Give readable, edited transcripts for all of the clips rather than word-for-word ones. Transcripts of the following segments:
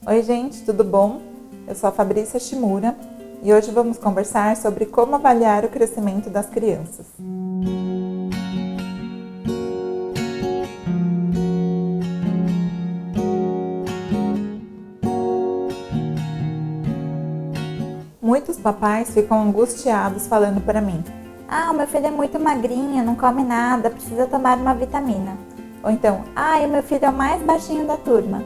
Oi gente, tudo bom? Eu sou a Fabrícia Shimura e hoje vamos conversar sobre como avaliar o crescimento das crianças. Muitos papais ficam angustiados falando para mim: o meu filho é muito magrinho, não come nada, precisa tomar uma vitamina. Ou então: o meu filho é o mais baixinho da turma.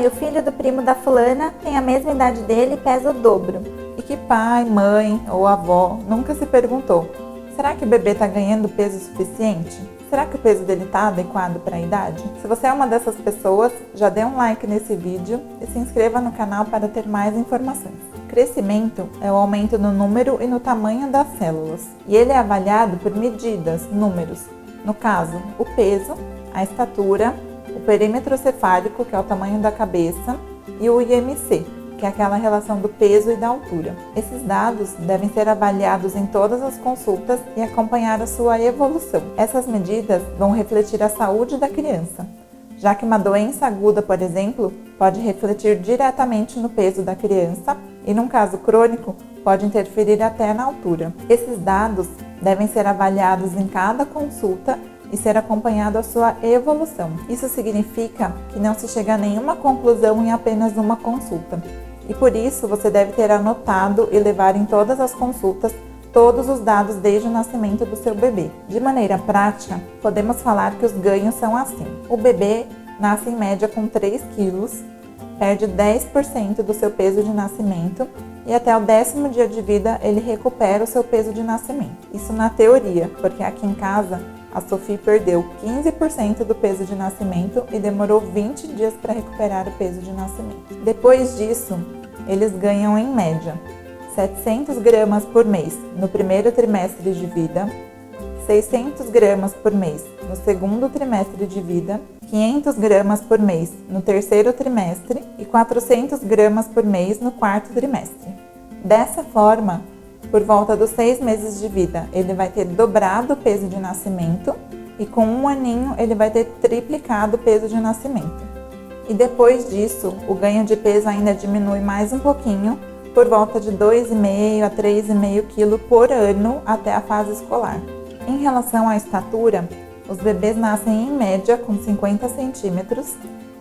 O filho do primo da fulana tem a mesma idade dele e pesa o dobro. E que pai, mãe ou avó nunca se perguntou: será que o bebê está ganhando peso suficiente? Será que o peso dele está adequado para a idade? Se você é uma dessas pessoas, já dê um like nesse vídeo e se inscreva no canal para ter mais informações. Crescimento é o aumento no número e no tamanho das células, e ele é avaliado por medidas, números. No caso, o peso, a estatura, o perímetro cefálico, que é o tamanho da cabeça, e o IMC, que é aquela relação do peso e da altura. Esses dados devem ser avaliados em todas as consultas e acompanhar a sua evolução. Essas medidas vão refletir a saúde da criança, já que uma doença aguda, por exemplo, pode refletir diretamente no peso da criança e, num caso crônico, pode interferir até na altura. Esses dados devem ser avaliados em cada consulta e ser acompanhado a sua evolução. Isso significa que não se chega a nenhuma conclusão em apenas uma consulta. E por isso você deve ter anotado e levar em todas as consultas todos os dados desde o nascimento do seu bebê. De maneira prática, podemos falar que os ganhos são assim. O bebê nasce em média com 3 quilos, perde 10% do seu peso de nascimento e até o 10º dia de vida ele recupera o seu peso de nascimento. Isso na teoria, porque aqui em casa a Sophie perdeu 15% do peso de nascimento e demorou 20 dias para recuperar o peso de nascimento. Depois disso, eles ganham em média 700 gramas por mês no primeiro trimestre de vida, 600 gramas por mês no segundo trimestre de vida, 500 gramas por mês no terceiro trimestre e 400 gramas por mês no quarto trimestre. Dessa forma, por volta dos 6 meses de vida, ele vai ter dobrado o peso de nascimento e com 1 aninho ele vai ter triplicado o peso de nascimento. E depois disso, o ganho de peso ainda diminui mais um pouquinho, por volta de 2,5 a 3,5 kg por ano até a fase escolar. Em relação à estatura, os bebês nascem em média com 50 centímetros,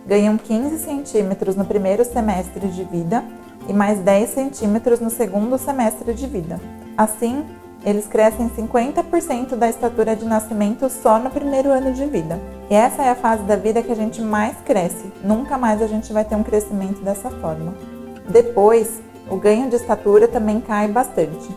ganham 15 centímetros no primeiro semestre de vida e mais 10 centímetros no segundo semestre de vida. Assim, eles crescem 50% da estatura de nascimento só no primeiro ano de vida. E essa é a fase da vida que a gente mais cresce, nunca mais a gente vai ter um crescimento dessa forma. Depois, o ganho de estatura também cai bastante.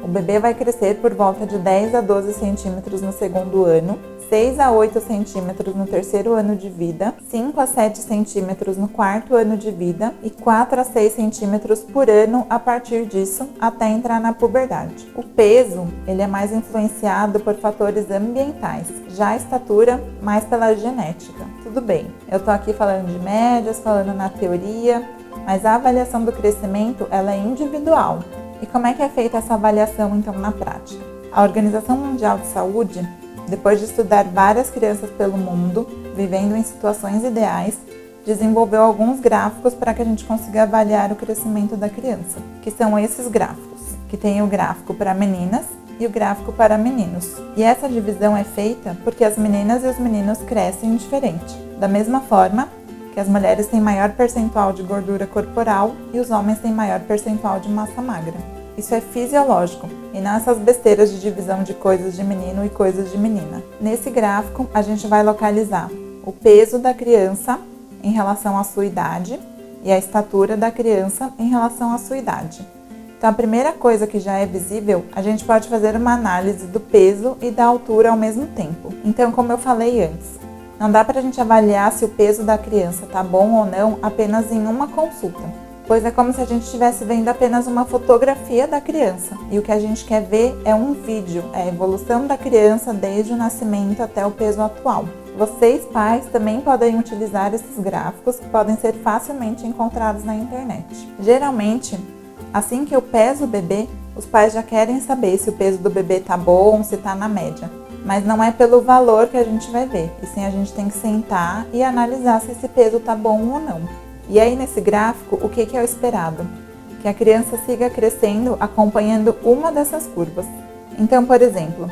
O bebê vai crescer por volta de 10 a 12 centímetros no segundo ano, 6 a 8 centímetros no terceiro ano de vida, 5 a 7 centímetros no quarto ano de vida e 4 a 6 centímetros por ano a partir disso até entrar na puberdade. O peso, ele é mais influenciado por fatores ambientais, já a estatura mais pela genética. Tudo bem, eu tô aqui falando de médias, falando na teoria, mas a avaliação do crescimento ela é individual. E como é que é feita essa avaliação então na prática? A Organização Mundial de Saúde, depois de estudar várias crianças pelo mundo, vivendo em situações ideais, desenvolveu alguns gráficos para que a gente consiga avaliar o crescimento da criança, que são esses gráficos, que tem o gráfico para meninas e o gráfico para meninos. E essa divisão é feita porque as meninas e os meninos crescem diferente. Da mesma forma que as mulheres têm maior percentual de gordura corporal e os homens têm maior percentual de massa magra. Isso é fisiológico e não essas besteiras de divisão de coisas de menino e coisas de menina. Nesse gráfico, a gente vai localizar o peso da criança em relação à sua idade e a estatura da criança em relação à sua idade. Então, a primeira coisa que já é visível, a gente pode fazer uma análise do peso e da altura ao mesmo tempo. Então, como eu falei antes, não dá para a gente avaliar se o peso da criança está bom ou não apenas em uma consulta, pois é como se a gente estivesse vendo apenas uma fotografia da criança. E o que a gente quer ver é um vídeo, é a evolução da criança desde o nascimento até o peso atual. Vocês, pais, também podem utilizar esses gráficos que podem ser facilmente encontrados na internet. Geralmente, assim que eu peso o bebê, os pais já querem saber se o peso do bebê está bom, se está na média. Mas não é pelo valor que a gente vai ver, e sim a gente tem que sentar e analisar se esse peso está bom ou não. E aí nesse gráfico, o que é o esperado? Que a criança siga crescendo acompanhando uma dessas curvas. Então, por exemplo,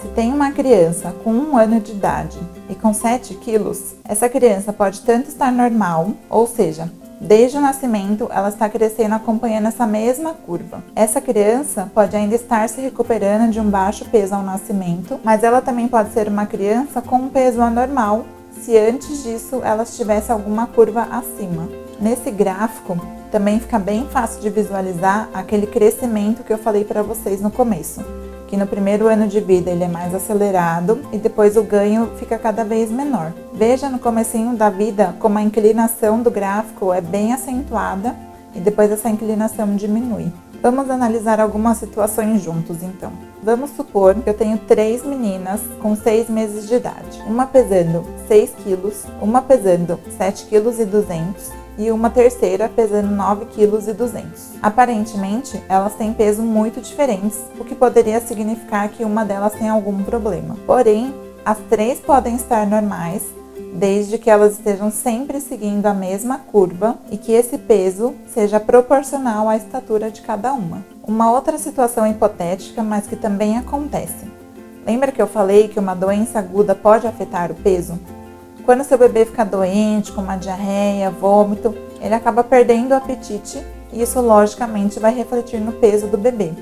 se tem uma criança com 1 ano de idade e com 7 quilos, essa criança pode tanto estar normal, ou seja, desde o nascimento ela está crescendo acompanhando essa mesma curva. Essa criança pode ainda estar se recuperando de um baixo peso ao nascimento, mas ela também pode ser uma criança com um peso anormal, se antes disso ela tivesse alguma curva acima. Nesse gráfico, também fica bem fácil de visualizar aquele crescimento que eu falei para vocês no começo, que no primeiro ano de vida ele é mais acelerado e depois o ganho fica cada vez menor. Veja no comecinho da vida como a inclinação do gráfico é bem acentuada e depois essa inclinação diminui. Vamos analisar algumas situações juntos então. Vamos supor que eu tenho 3 meninas com 6 meses de idade, uma pesando 6 quilos, uma pesando 7,2 kg e uma terceira pesando 9,2 kg. Aparentemente, elas têm peso muito diferentes, o que poderia significar que uma delas tem algum problema. Porém, as 3 podem estar normais, desde que elas estejam sempre seguindo a mesma curva e que esse peso seja proporcional à estatura de cada uma. Uma outra situação hipotética, mas que também acontece. Lembra que eu falei que uma doença aguda pode afetar o peso? Quando seu bebê fica doente, com uma diarreia, vômito, ele acaba perdendo o apetite e isso logicamente vai refletir no peso do bebê.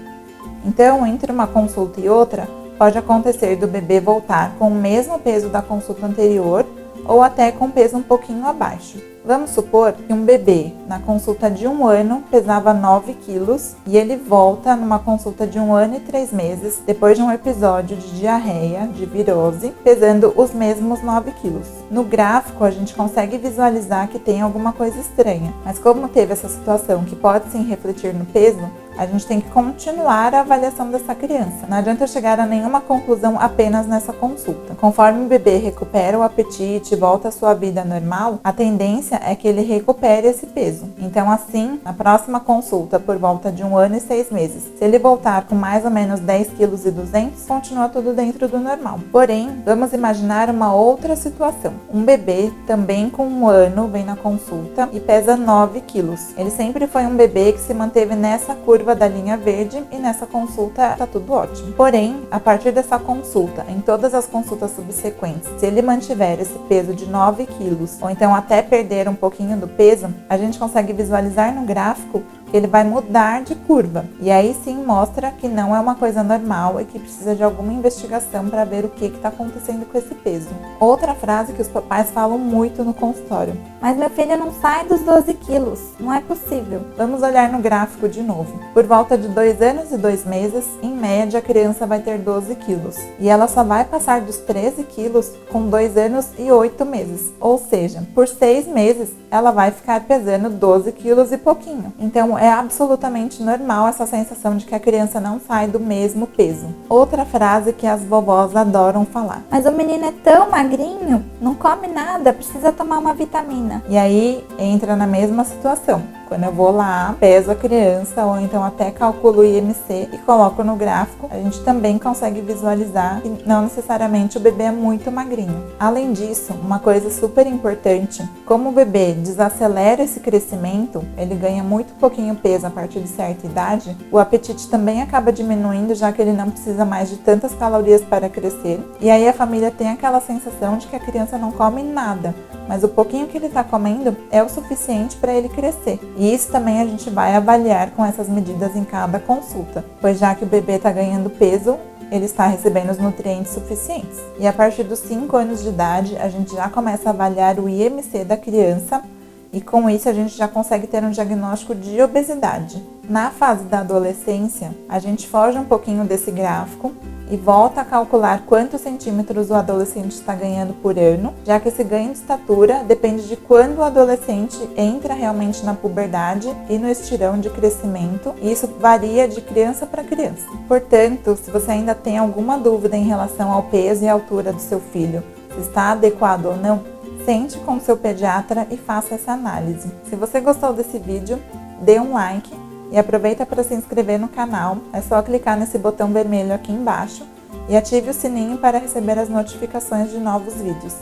Então, entre uma consulta e outra, pode acontecer do bebê voltar com o mesmo peso da consulta anterior ou até com peso um pouquinho abaixo. Vamos supor que um bebê na consulta de 1 ano pesava 9 quilos e ele volta numa consulta de 1 ano e 3 meses, depois de um episódio de diarreia, de virose, pesando os mesmos 9 quilos. No gráfico a gente consegue visualizar que tem alguma coisa estranha, mas como teve essa situação que pode sim refletir no peso, a gente tem que continuar a avaliação dessa criança. Não adianta eu chegar a nenhuma conclusão apenas nessa consulta. Conforme o bebê recupera o apetite e volta à sua vida normal, a tendência é que ele recupere esse peso. Então assim, na próxima consulta, por volta de 1 ano e 6 meses, se ele voltar com mais ou menos 10,2 kg, continua tudo dentro do normal. Porém, vamos imaginar uma outra situação. Um bebê, também com 1 ano, vem na consulta e pesa 9 quilos. Ele sempre foi um bebê que se manteve nessa curva da linha verde e nessa consulta tá tudo ótimo. Porém, a partir dessa consulta, em todas as consultas subsequentes, se ele mantiver esse peso de 9 quilos, ou então até perder um pouquinho do peso, a gente consegue visualizar no gráfico que ele vai mudar de curva. E aí sim mostra que não é uma coisa normal e que precisa de alguma investigação para ver o que está acontecendo com esse peso. Outra frase que os papais falam muito no consultório: mas meu filho não sai dos 12 quilos, não é possível. Vamos olhar no gráfico de novo. Por volta de 2 anos e 2 meses, em média a criança vai ter 12 quilos. E ela só vai passar dos 13 quilos com 2 anos e 8 meses. Ou seja, por 6 meses ela vai ficar pesando 12 quilos e pouquinho. Então é absolutamente normal essa sensação de que a criança não sai do mesmo peso. Outra frase que as vovós adoram falar: mas o menino é tão magrinho, não come nada, precisa tomar uma vitamina. E aí entra na mesma situação. Quando eu vou lá, peso a criança ou então até calculo o IMC e coloco no gráfico, a gente também consegue visualizar que não necessariamente o bebê é muito magrinho. Além disso, uma coisa super importante, como o bebê desacelera esse crescimento, ele ganha muito pouquinho peso a partir de certa idade, o apetite também acaba diminuindo, já que ele não precisa mais de tantas calorias para crescer. E aí a família tem aquela sensação de que a criança não come nada, mas o pouquinho que ele está comendo é o suficiente para ele crescer. E isso também a gente vai avaliar com essas medidas em cada consulta, pois já que o bebê está ganhando peso, ele está recebendo os nutrientes suficientes. E a partir dos 5 anos de idade, a gente já começa a avaliar o IMC da criança e com isso a gente já consegue ter um diagnóstico de obesidade. Na fase da adolescência, a gente foge um pouquinho desse gráfico e volta a calcular quantos centímetros o adolescente está ganhando por ano, já que esse ganho de estatura depende de quando o adolescente entra realmente na puberdade e no estirão de crescimento, e isso varia de criança para criança. Portanto, se você ainda tem alguma dúvida em relação ao peso e altura do seu filho, se está adequado ou não, sente com o seu pediatra e faça essa análise. Se você gostou desse vídeo, dê um like e aproveita para se inscrever no canal. É só clicar nesse botão vermelho aqui embaixo e ative o sininho para receber as notificações de novos vídeos.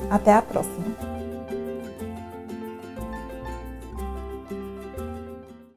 Até a próxima!